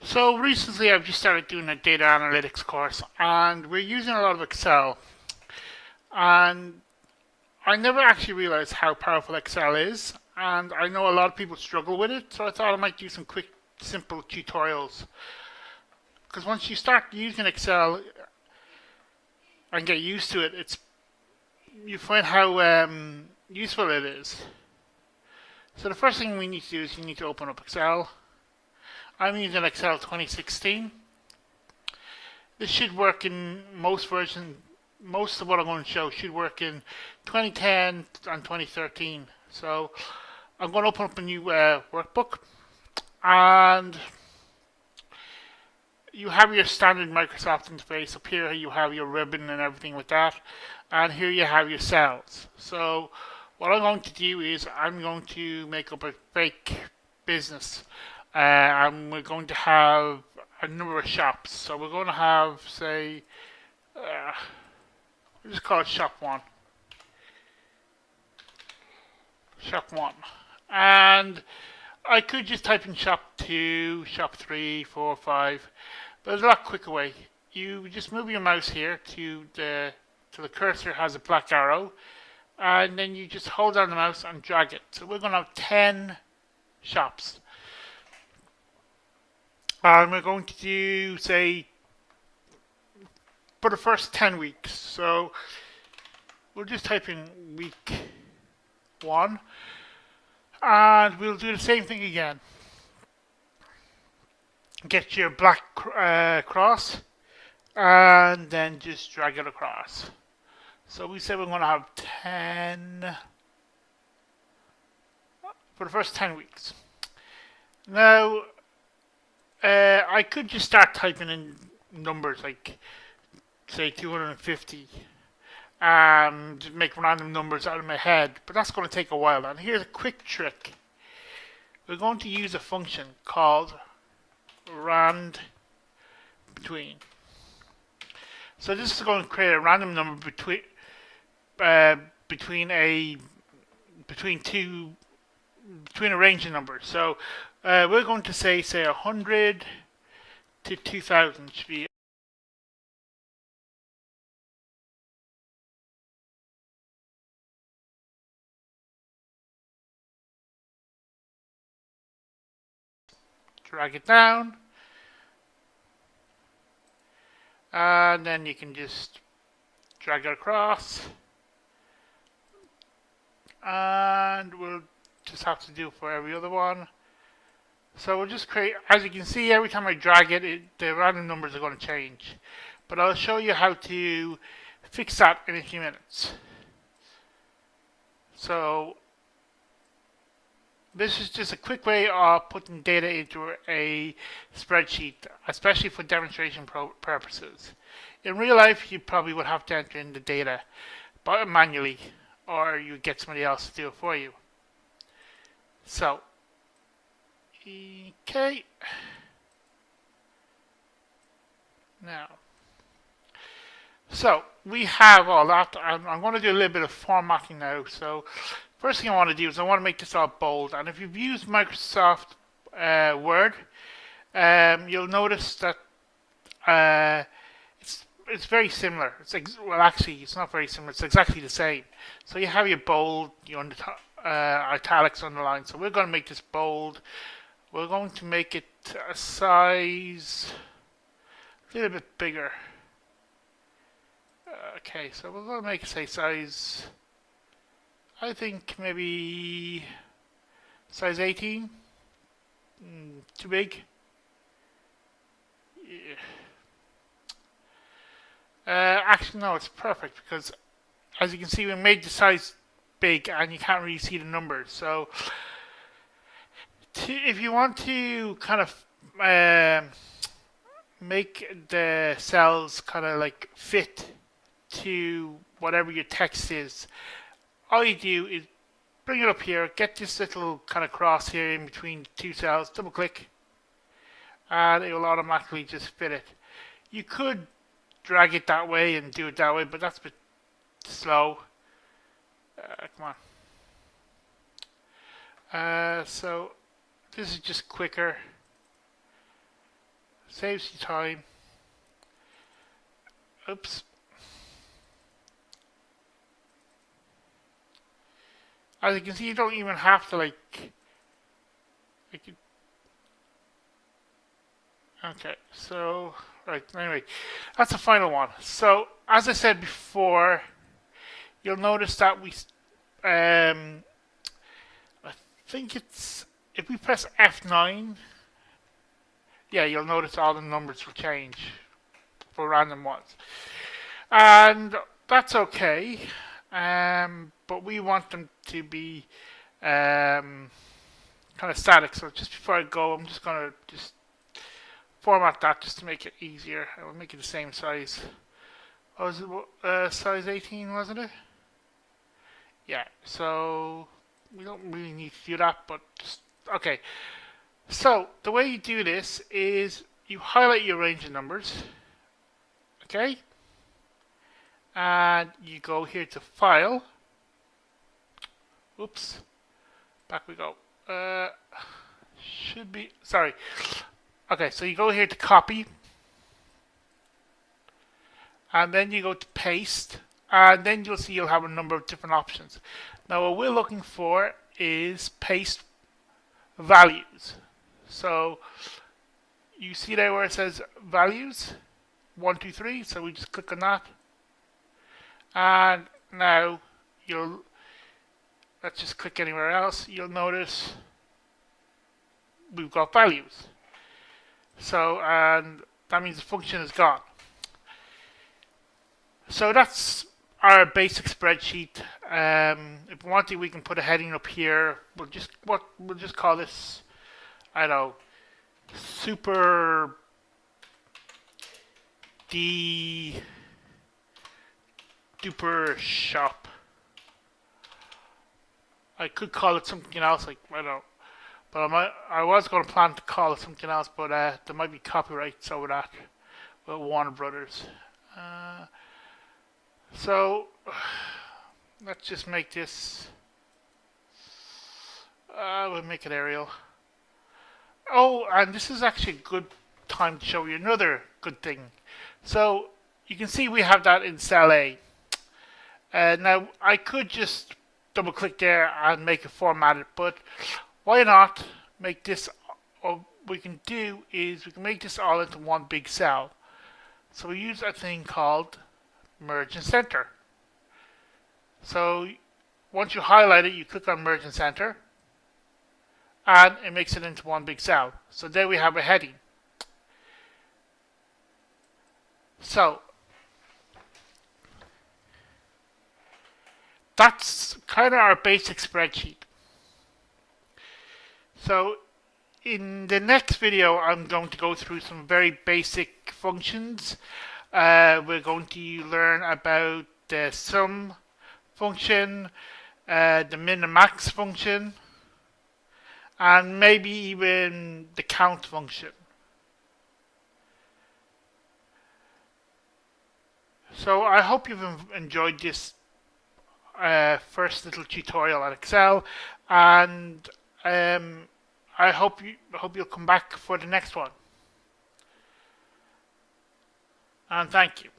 So recently I've just started doing a data analytics course and we're using a lot of Excel, and I never actually realized how powerful Excel is, and I know a lot of people struggle with it, so I thought I might do some quick simple tutorials, because once you start using Excel and get used to it, it's you find how useful it is. So the first thing we need to do is you need to open up Excel. I'm using Excel 2016. This should work in most versions. Most of what I'm going to show should work in 2010 and 2013. So I'm going to open up a new workbook, and you have your standard Microsoft interface. Up here you have your ribbon and everything with that, and here you have your cells. So what I'm going to do is I'm going to make up a fake business, and we're going to have a number of shops. So we're going to have, say, we'll just call it shop one. Shop one. And I could just type in shop 2, shop 3, 4, 5, but there's a lot quicker way. You just move your mouse here to the cursor has a black arrow, and then you just hold down the mouse and drag it. So we're going to have 10 shops. And we're going to do, say, for the first 10 weeks. So we'll just type in week 1, and we'll do the same thing again. Get your black cross, and then just drag it across. So we said we're going to have 10 for the first 10 weeks. Now, I could just start typing in numbers like, say, 250, and make random numbers out of my head, but that's going to take a while. And here's a quick trick. We're going to use a function called rand between. So this is going to create a random number between a range of numbers. So we're going to say 100 to 2000 should be. Drag it down, and then you can just drag it across, and we'll just have to do it for every other one. So we'll just create, as you can see, every time I drag it, the random numbers are going to change. But I'll show you how to fix that in a few minutes. So this is just a quick way of putting data into a spreadsheet, especially for demonstration purposes. In real life, you probably would have to enter in the data manually, or you get somebody else to do it for you. So, okay. Now, so we have all that. I'm going to do a little bit of formatting now. So, first thing I want to do is I want to make this all bold. And if you've used Microsoft Word, you'll notice that it's very similar. Well, actually, it's not very similar. It's exactly the same. So you have your bold, your italics underlined. So we're going to make this bold. We're going to make it a size a little bit bigger. Okay, so we're going to make it say size, I think maybe size 18. Too big. Yeah. Actually, no, it's perfect because, as you can see, we made the size big and you can't really see the numbers. So, if you want to kind of make the cells kind of like fit to whatever your text is, all you do is bring it up here, get this little kind of cross here in between the two cells, double click, and it will automatically just fit it. You could drag it that way and do it that way, but that's a bit slow. Come on. So this is just quicker. Saves you time. Oops. As you can see, you don't even have to like it. Okay, so right, anyway, that's the final one. So as I said before, you'll notice that I think it's if we press F9, yeah, you'll notice all the numbers will change for random ones, and that's okay. But we want them to be kind of static. So just before I go, I'm just gonna just format that just to make it easier. I will make it the same size. Oh, was it size 18, wasn't it? Yeah. So we don't really need to do that, but just okay. So the way you do this is you highlight your range of numbers, okay, and you go here to File. Oops, back we go. Should be sorry. Okay, so you go here to Copy, and then you go to Paste, and then you'll see you'll have a number of different options. Now what we're looking for is paste values. So you see there where it says values 1, 2, 3. So we just click on that, and now let's just click anywhere else. You'll notice we've got values. So and that means the function is gone. So that's our basic spreadsheet. If we want to, we can put a heading up here. We'll just call this, I don't know, Super D Duper Shop. I could call it something else, like I don't know, but I was going to plan to call it something else, but there might be copyrights over that with Warner Brothers. So let's just make this. We'll make it Arial. Oh, and this is actually a good time to show you another good thing. So you can see we have that in cell A. Now I could just double click there and make it formatted, but why not make this? What we can do is we can make this all into one big cell. So we use a thing called Merge and Center. So once you highlight it, you click on Merge and Center, and it makes it into one big cell. So there we have a heading. So that's kind of our basic spreadsheet. So in the next video, I'm going to go through some very basic functions. We're going to learn about the sum function, the min and max function, and maybe even the count function. So I hope you've enjoyed this first little tutorial on Excel, and I hope you'll come back for the next one. And thank you.